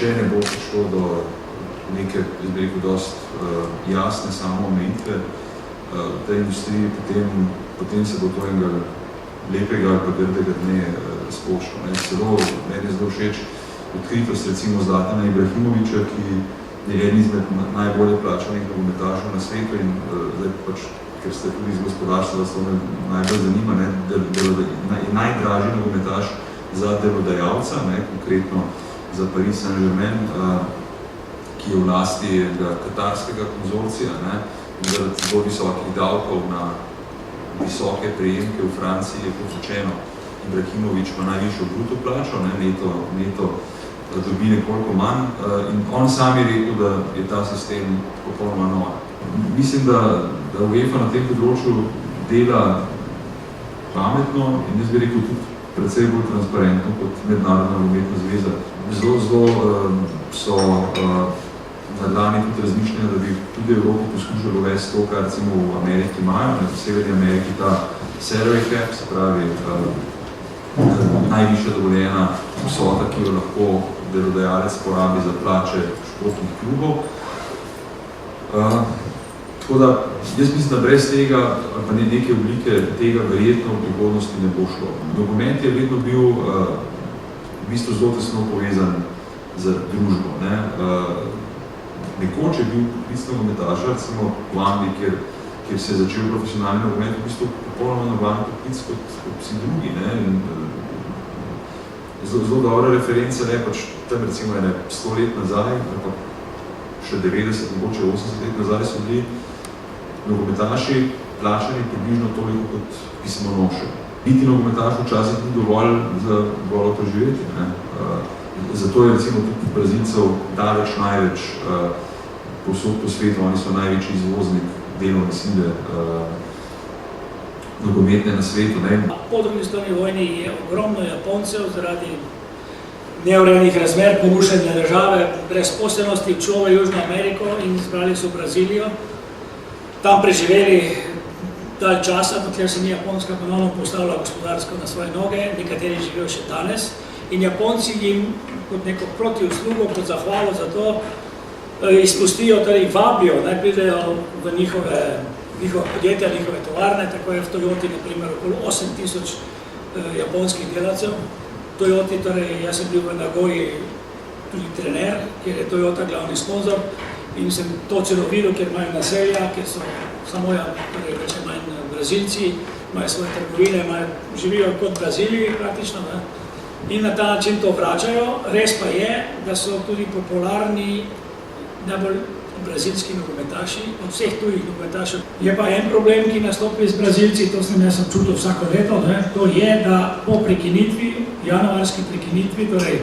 če ne bo prišlo do neke, jaz bi rekel, dost jasne samoomejitve v tej industriji, potem se bo to enega lepega ali pa grdega dne spošlo. Meni je zelo všeč odkritost recimo Zlatana Ibrahimovića, ki je eden izmed najbolje plačanih nogometašov na svetu in zdaj pač, ker ste tudi iz gospodarstva, da se to najbolj zanima, je najdražji nogometaš za delodajalca, konkretno za Paris Saint-Germain, ki je v lasti katarskega konzorcija, in zaradi zelo visokih davkov na visoke prejemke v Franciji je kot rečeno Ibrahimović ima najvišjo bruto plačo, neto dobi nekoliko manj in on sam je rekel, da je ta sistem popolnoma nov. Mislim, da UEFA na tem področju dela pametno in jaz bi rekel tudi precej bolj transparentno kot Mednarodna nogometna zveza. Zelo so na dlani tudi razmišljanja, da bi tudi Evropa poskušala uvesti to, kar recimo v Ameriki imajo, v Severni Ameriki ta salary cap, se pravi najvišja dovoljena vsota, ki jo lahko delodajalec porabi za plače športnih klubov. Tako da, jaz mislim, da brez tega, ali pa neke oblike tega verjetno v prihodnosti ne bo šlo. Nogomet je vedno bil v bistvu zelo tesno povezan z družbo. Nekoč je bil poklicni nogometaš, recimo v Angliji, kjer se je začel profesionalni nogomet, v bistvu popolnoma normalni poklic kot vsi drugi. Zelo dobra referenca, pač tam recimo 100 let nazaj, ali pa še 90, mogoče 80 let nazaj so bili nogometaši plačani približno toliko kot pismonoše. Biti nogometaš včasih ni dovolj za golo preživeti. Zato je recimo tudi Brazilcev daleč največ povsod po svetu, oni so največji izvoznik delovne sile nogometne na svetu. Po drugi svetovni vojni je ogromno Japoncev zaradi neurejenih razmer, porušenja države, brezposelnosti odšlo v Južno Ameriko in izbrali so Brazilijo. Tam preživeli dalj časa, dokler se ni Japonska ponovno postavila gospodarsko na svoje noge, nekateri živijo še danes. In Japonci jim kot neko protiuslugo, kot zahvalo za to, izpustijo, torej vabijo, naj pridejo v njihove podjetja, njihove tovarne, tako je v Toyoti, na primer, okoli 8000 japonskih delavcev. Toyoti, torej, jaz sem bil v Nagoji tudi trener, kjer je Toyota glavni sponzor in sem to celo videl, kjer imajo naselja, kjer so samo, torej, več manj Brazilci, imajo svoje trgovine, živijo kot Braziliji praktično, in na ta način to vračajo. Res pa je, da so tudi popularni najbolj brazilski nogometaši, od vseh tujih nogometašev. Je pa en problem, ki nastopi z Brazilci, to sem jaz čutil vsako leto, to je, da po prekinitvi, januarski prekinitvi, torej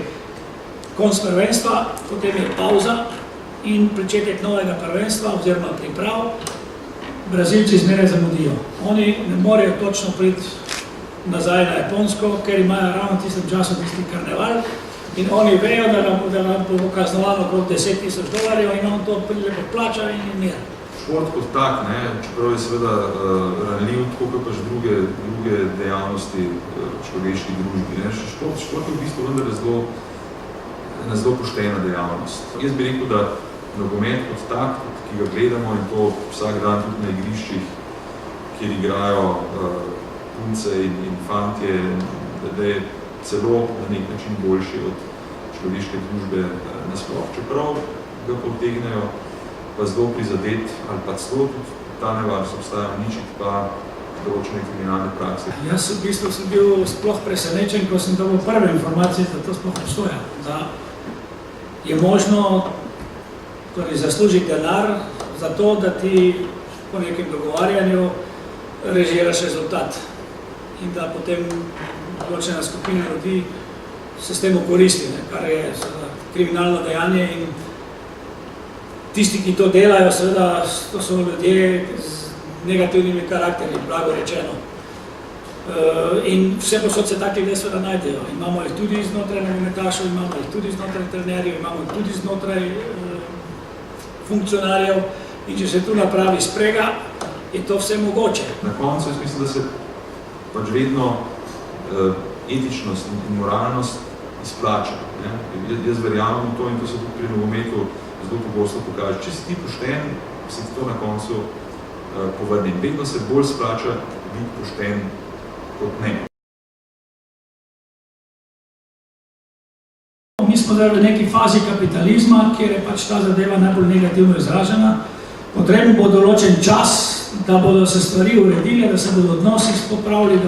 konc prvenstva, potem je pauza in pričetek novega prvenstva oziroma priprav, Brazilci zmeraj zamudijo. Oni ne morejo točno priti nazaj na Japonsko, ker imajo ravno tistem času tisti karneval in oni vejo, da nam bo kaznovano okrog $10,000 in on to lepo plača in je mir. Šport kot tak, čeprav je seveda ranljiv, tako kot pač druge dejavnosti človeški družbi. Šport je v bistvu vendar ena zelo poštena dejavnost. Jaz bi rekel, da nogomet kot tak, ki ga gledamo in to vsak dan tudi na igriščih, kjer igrajo punce in fantje, da je celo na nek način boljši od človeške družbe nasploh. Čeprav ga potegnejo pa zelo prizadet ali pa celo tudi ta nevarnost obstaja uničiti pa določene kriminalne prakse. Jaz v bistvu sem bil sploh presenečen, ko sem dobil prve informacije, da to sploh obstoja. Da je možno zaslužiti denar za to, da ti po nekem dogovarjanju režiraš rezultat in da potem določena skupina ljudi se s tem okoristi, kar je kriminalno dejanje in tisti, ki to delajo, seveda, to so ljudje z negativnimi karakterji, blago rečeno. In vse posod se takih ljudje seveda najdejo. Imamo jih tudi znotraj nogometašev, imamo jih tudi znotraj trenerjev, imamo jih tudi znotraj funkcionarjev in če se tu napravi sprega, je to vse mogoče. Na koncu jaz mislim, da se pač vedno etičnost in moralnost izplača. Jaz verjamem v to in to se tudi pri nogometu zelo pogosto pokaže. Če si ti pošten, se ti to na koncu povrne. Vedno se bolj splača biti pošten kot ne. Mi smo zdaj v neki fazi kapitalizma, kjer je pač ta zadeva najbolj negativno izražena. Potreben bo določen čas, da bodo se stvari uredile, da se bodo odnosi popravili,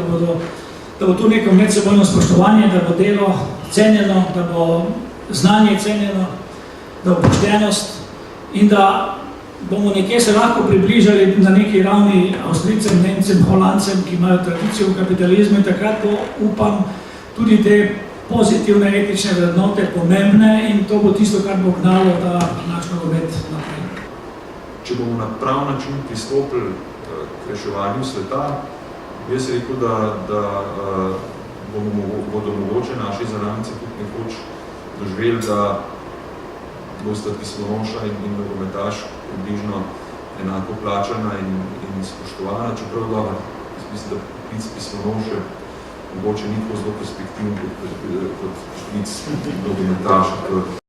da bo tu neko medsebojno spoštovanje, da bo delo cenjeno, da bo znanje cenjeno, da bo poštenost in da bomo nekje se lahko približali na neki ravni Avstrijcem, Nemcem, Holandcem, ki imajo tradicijo v kapitalizmu in takrat bo, upam, tudi te pozitivne etične vrednote pomembne in to bo tisto, kar bo gnalo ta naš nogomet naprej. Če bomo na prav način pristopili k reševanju sveta, jaz rekel, da bodo mogoče naši zanamci tudi nekoč doživeli, da bosta Pismonoša in nogometaš približno enako plačana in spoštovana, čeprav dobro, mislim, da poklic Pismonoše mogoče ni tako zelo perspektivno kot poklic nogometaša.